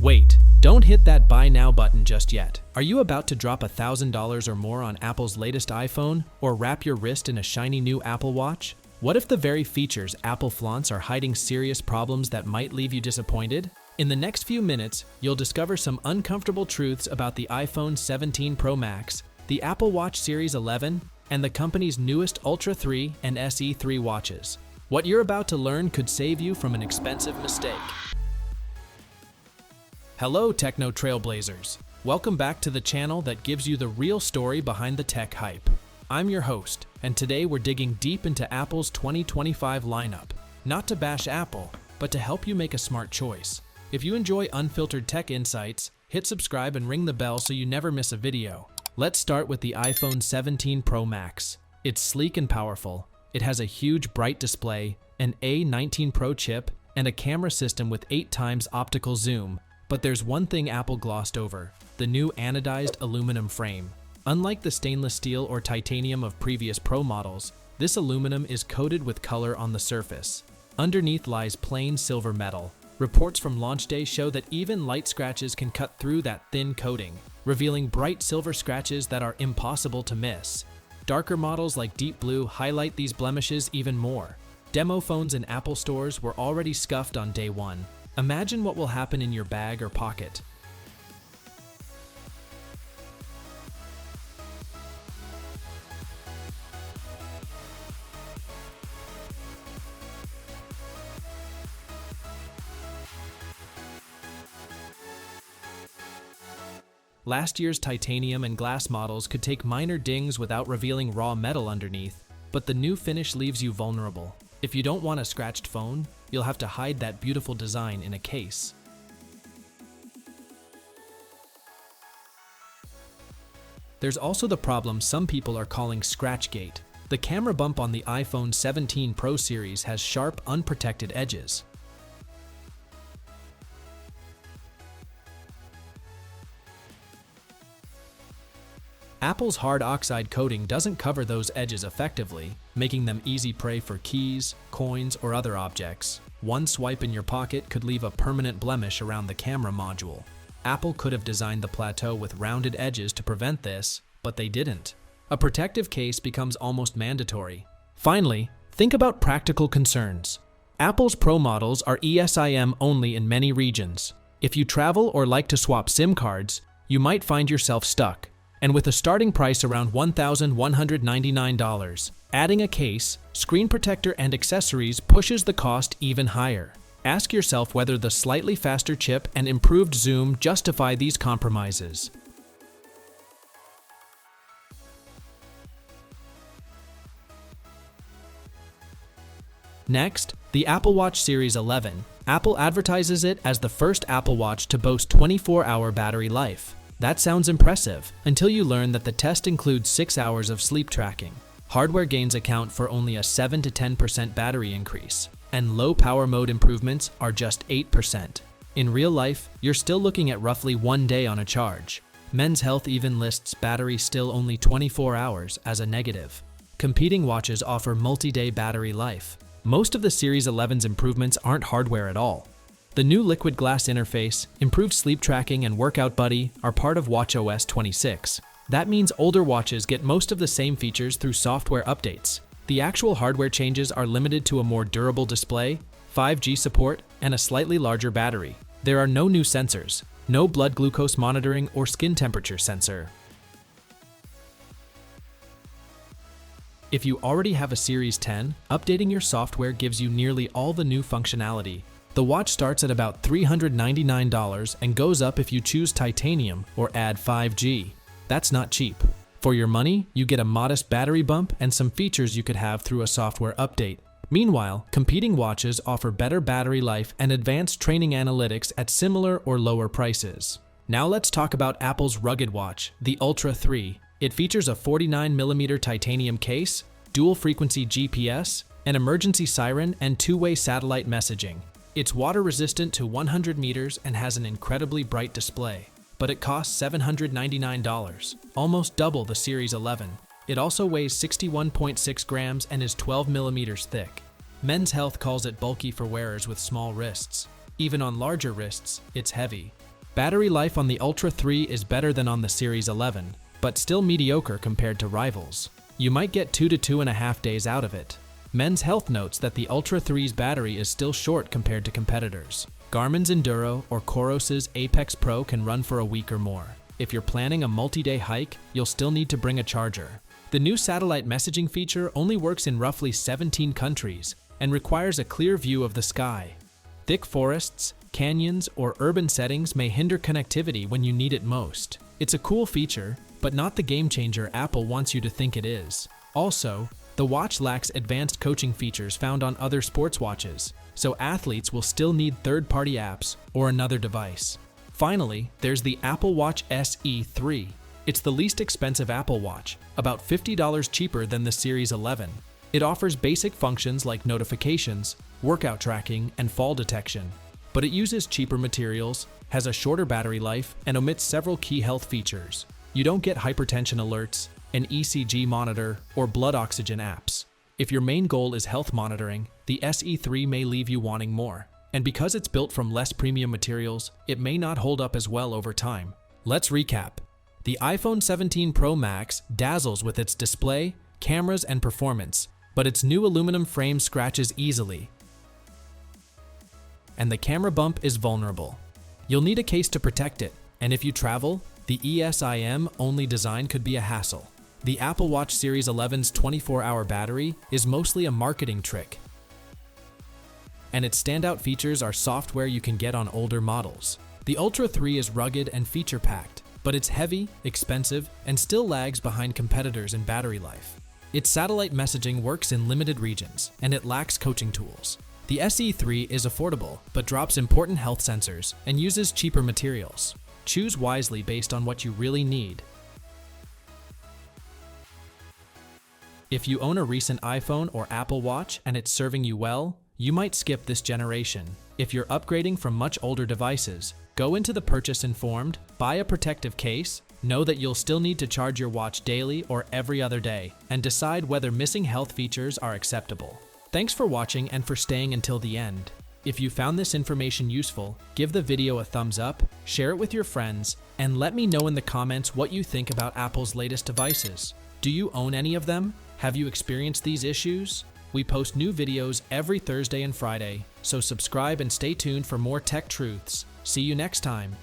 Wait, don't hit that buy now button just yet. Are you about to drop $1,000 or more on Apple's latest iPhone, or wrap your wrist in a shiny new Apple Watch? What if the very features Apple flaunts are hiding serious problems that might leave you disappointed? In the next few minutes, you'll discover some uncomfortable truths about the iPhone 17 Pro Max, the Apple Watch Series 11, and the company's newest Ultra 3 and SE3 watches. What you're about to learn could save you from an expensive mistake. Hello, Techno Trailblazers. Welcome back to the channel that gives you the real story behind the tech hype. I'm your host, and today we're digging deep into Apple's 2025 lineup. Not to bash Apple, but to help you make a smart choice. If you enjoy unfiltered tech insights, hit subscribe and ring the bell so you never miss a video. Let's start with the iPhone 17 Pro Max. It's sleek and powerful. It has a huge bright display, an A19 Pro chip, and a camera system with 8 times optical zoom. But there's one thing Apple glossed over: the new anodized aluminum frame. Unlike the stainless steel or titanium of previous Pro models, this aluminum is coated with color on the surface. Underneath lies plain silver metal. Reports from launch day show that even light scratches can cut through that thin coating, revealing bright silver scratches that are impossible to miss. Darker models like deep blue highlight these blemishes even more. Demo phones in Apple stores were already scuffed on day one. Imagine what will happen in your bag or pocket. Last year's titanium and glass models could take minor dings without revealing raw metal underneath, but the new finish leaves you vulnerable. If you don't want a scratched phone, you'll have to hide that beautiful design in a case. There's also the problem some people are calling Scratchgate. The camera bump on the iPhone 17 Pro series has sharp, unprotected edges. Apple's hard oxide coating doesn't cover those edges effectively, making them easy prey for keys, coins, or other objects. One swipe in your pocket could leave a permanent blemish around the camera module. Apple could have designed the plateau with rounded edges to prevent this, but they didn't. A protective case becomes almost mandatory. Finally, think about practical concerns. Apple's Pro models are eSIM only in many regions. If you travel or like to swap SIM cards, you might find yourself stuck. And with a starting price around $1,199, adding a case, screen protector, and accessories pushes the cost even higher. Ask yourself whether the slightly faster chip and improved zoom justify these compromises. Next, the Apple Watch Series 11. Apple advertises it as the first Apple Watch to boast 24-hour battery life. That sounds impressive, until you learn that the test includes 6 hours of sleep tracking. Hardware gains account for only a 7 to 10% battery increase, and low power mode improvements are just 8%. In real life, you're still looking at roughly 1 day on a charge. Men's Health even lists battery still only 24 hours as a negative. Competing watches offer multi-day battery life. Most of the Series 11's improvements aren't hardware at all. The new liquid glass interface, improved sleep tracking, and Workout Buddy are part of Watch OS 26. That means older watches get most of the same features through software updates. The actual hardware changes are limited to a more durable display, 5G support, and a slightly larger battery. There are no new sensors, no blood glucose monitoring or skin temperature sensor. If you already have a Series 10, updating your software gives you nearly all the new functionality. The watch starts at about $399 and goes up if you choose titanium or add 5G. That's not cheap. For your money, you get a modest battery bump and some features you could have through a software update. Meanwhile, competing watches offer better battery life and advanced training analytics at similar or lower prices. Now let's talk about Apple's rugged watch, the Ultra 3. It features a 49mm titanium case, dual-frequency GPS, an emergency siren, and two-way satellite messaging. It's water-resistant to 100 meters and has an incredibly bright display, but it costs $799, almost double the Series 11. It also weighs 61.6 grams and is 12 millimeters thick. Men's Health calls it bulky for wearers with small wrists. Even on larger wrists, it's heavy. Battery life on the Ultra 3 is better than on the Series 11, but still mediocre compared to rivals. You might get 2 to 2.5 days out of it. Men's Health notes that the Ultra 3's battery is still short compared to competitors. Garmin's Enduro or Coros's Apex Pro can run for a week or more. If you're planning a multi-day hike, you'll still need to bring a charger. The new satellite messaging feature only works in roughly 17 countries and requires a clear view of the sky. Thick forests, canyons, or urban settings may hinder connectivity when you need it most. It's a cool feature, but not the game changer Apple wants you to think it is. Also, the watch lacks advanced coaching features found on other sports watches, so athletes will still need third-party apps or another device. Finally, there's the Apple Watch SE3. It's the least expensive Apple Watch, about $50 cheaper than the Series 11. It offers basic functions like notifications, workout tracking, and fall detection, but it uses cheaper materials, has a shorter battery life, and omits several key health features. You don't get hypertension alerts, an ECG monitor, or blood oxygen apps. If your main goal is health monitoring, the SE3 may leave you wanting more. And because it's built from less premium materials, it may not hold up as well over time. Let's recap. The iPhone 17 Pro Max dazzles with its display, cameras, and performance, but its new aluminum frame scratches easily, and the camera bump is vulnerable. You'll need a case to protect it, and if you travel, the eSIM-only design could be a hassle. The Apple Watch Series 11's 24-hour battery is mostly a marketing trick, and its standout features are software you can get on older models. The Ultra 3 is rugged and feature-packed, but it's heavy, expensive, and still lags behind competitors in battery life. Its satellite messaging works in limited regions, and it lacks coaching tools. The SE3 is affordable, but drops important health sensors and uses cheaper materials. Choose wisely based on what you really need. If you own a recent iPhone or Apple Watch and it's serving you well, you might skip this generation. If you're upgrading from much older devices, go into the purchase informed, buy a protective case, know that you'll still need to charge your watch daily or every other day, and decide whether missing health features are acceptable. Thanks for watching and for staying until the end. If you found this information useful, give the video a thumbs up, share it with your friends, and let me know in the comments what you think about Apple's latest devices. Do you own any of them? Have you experienced these issues? We post new videos every Thursday and Friday, so subscribe and stay tuned for more tech truths. See you next time.